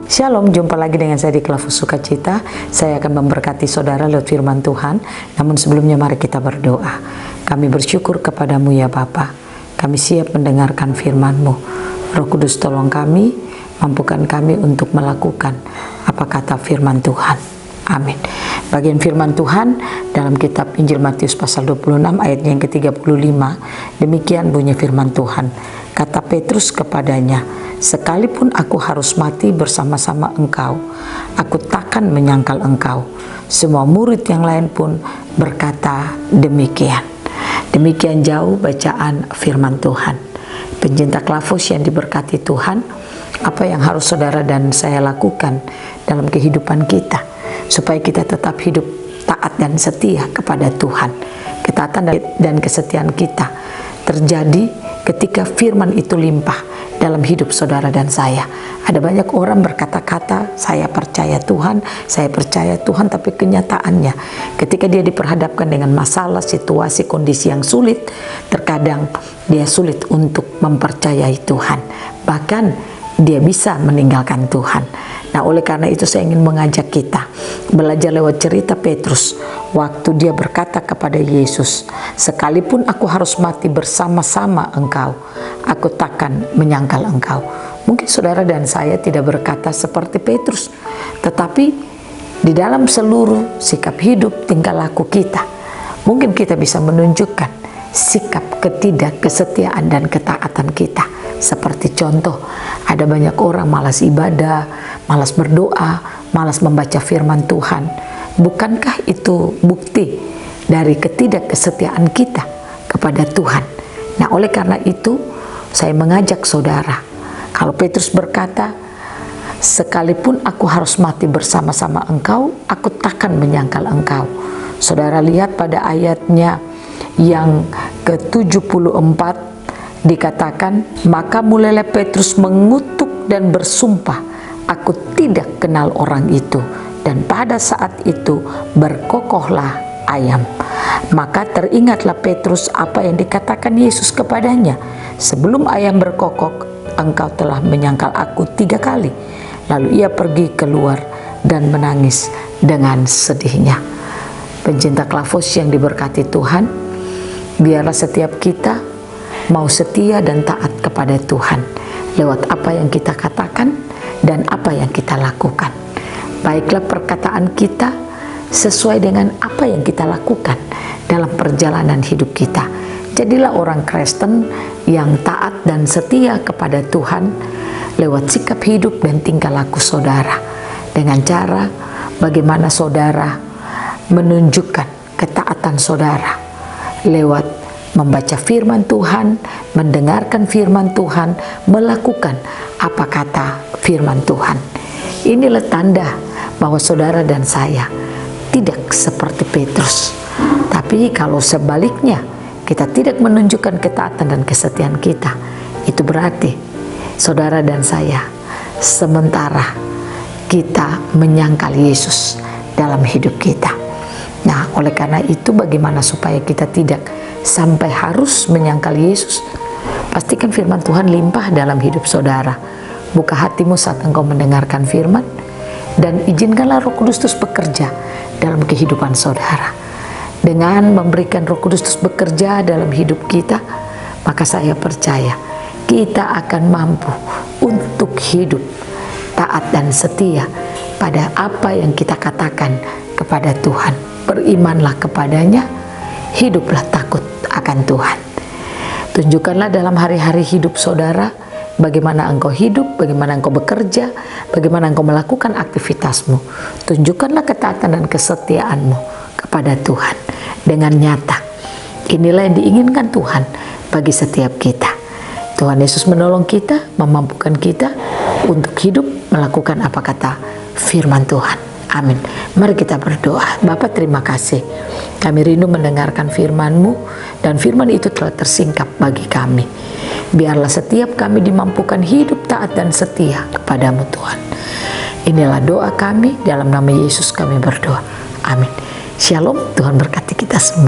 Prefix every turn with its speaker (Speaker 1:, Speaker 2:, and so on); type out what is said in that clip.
Speaker 1: Shalom, jumpa lagi dengan saya di Klavus Sukacita. Saya akan memberkati saudara lewat firman Tuhan. Namun sebelumnya mari kita berdoa. Kami bersyukur kepadamu ya Bapa. Kami siap mendengarkan firman-Mu. Roh Kudus tolong kami, mampukan kami untuk melakukan apa kata firman Tuhan. Amin. Bagian firman Tuhan dalam kitab Injil Matius pasal 26 ayatnya yang ke-35. Demikian bunyi firman Tuhan. Kata Petrus kepadanya, "Sekalipun aku harus mati bersama-sama engkau, aku takkan menyangkal engkau." Semua murid yang lain pun berkata demikian. Demikian jauh bacaan firman Tuhan. Pencinta Klavus yang diberkati Tuhan, apa yang harus saudara dan saya lakukan dalam kehidupan kita supaya kita tetap hidup taat dan setia kepada Tuhan. Ketaatan dan kesetiaan kita terjadi ketika firman itu limpah dalam hidup saudara dan saya. Ada banyak orang berkata-kata, saya percaya Tuhan, tapi kenyataannya ketika dia diperhadapkan dengan masalah, situasi, kondisi yang sulit, terkadang dia sulit untuk mempercayai Tuhan. Bahkan dia bisa meninggalkan Tuhan. Nah, oleh karena itu saya ingin mengajak kita belajar lewat cerita Petrus waktu dia berkata kepada Yesus, "Sekalipun aku harus mati bersama-sama engkau, aku takkan menyangkal engkau." Mungkin saudara dan saya tidak berkata seperti Petrus, tetapi di dalam seluruh sikap hidup, tingkah laku kita, mungkin kita bisa menunjukkan sikap ketidakkesetiaan dan ketaatan kita. Seperti contoh, ada banyak orang malas ibadah, malas berdoa, malas membaca firman Tuhan. Bukankah itu bukti dari ketidakkesetiaan kita kepada Tuhan? Nah, oleh karena itu saya mengajak saudara, kalau Petrus berkata, "Sekalipun aku harus mati bersama-sama engkau, aku takkan menyangkal engkau." Saudara lihat pada ayatnya yang ke-74 dikatakan, "Maka mulailah Petrus mengutuk dan bersumpah, aku tidak kenal orang itu." Dan pada saat itu berkokohlah ayam. Maka teringatlah Petrus apa yang dikatakan Yesus kepadanya, "Sebelum ayam berkokok, engkau telah menyangkal aku 3 kali." Lalu ia pergi keluar dan menangis dengan sedihnya. Pencinta Klavus yang diberkati Tuhan, biarlah setiap kita mau setia dan taat kepada Tuhan lewat apa yang kita katakan dan apa yang kita lakukan. Baiklah perkataan kita sesuai dengan apa yang kita lakukan dalam perjalanan hidup kita. Jadilah orang Kristen yang taat dan setia kepada Tuhan lewat sikap hidup dan tingkah laku saudara, dengan cara bagaimana saudara menunjukkan ketaatan saudara lewat membaca firman Tuhan, mendengarkan firman Tuhan, melakukan apa kata firman Tuhan. Inilah tanda bahwa saudara dan saya tidak seperti Petrus. Tapi kalau sebaliknya kita tidak menunjukkan ketaatan dan kesetiaan kita, itu berarti saudara dan saya sementara kita menyangkal Yesus dalam hidup kita. Nah, oleh karena itu bagaimana supaya kita tidak sampai harus menyangkal Yesus? Pastikan firman Tuhan limpah dalam hidup saudara. Buka hatimu saat engkau mendengarkan firman, dan izinkanlah Roh Kudus terus bekerja dalam kehidupan saudara. Dengan memberikan Roh Kudus terus bekerja dalam hidup kita, maka saya percaya kita akan mampu untuk hidup taat dan setia pada apa yang kita katakan kepada Tuhan. Berimanlah kepadanya, hiduplah takut akan Tuhan. Tunjukkanlah dalam hari-hari hidup saudara bagaimana engkau hidup, bagaimana engkau bekerja, bagaimana engkau melakukan aktivitasmu. Tunjukkanlah ketaatan dan kesetiaanmu kepada Tuhan dengan nyata. Inilah yang diinginkan Tuhan bagi setiap kita. Tuhan Yesus menolong kita, memampukan kita untuk hidup melakukan apa kata firman Tuhan. Amin. Mari kita berdoa. Bapa, terima kasih. Kami rindu mendengarkan firman-Mu, dan firman itu telah tersingkap bagi kami. Biarlah setiap kami dimampukan hidup taat dan setia kepadamu Tuhan. Inilah doa kami, dalam nama Yesus kami berdoa. Amin. Shalom, Tuhan berkati kita semua.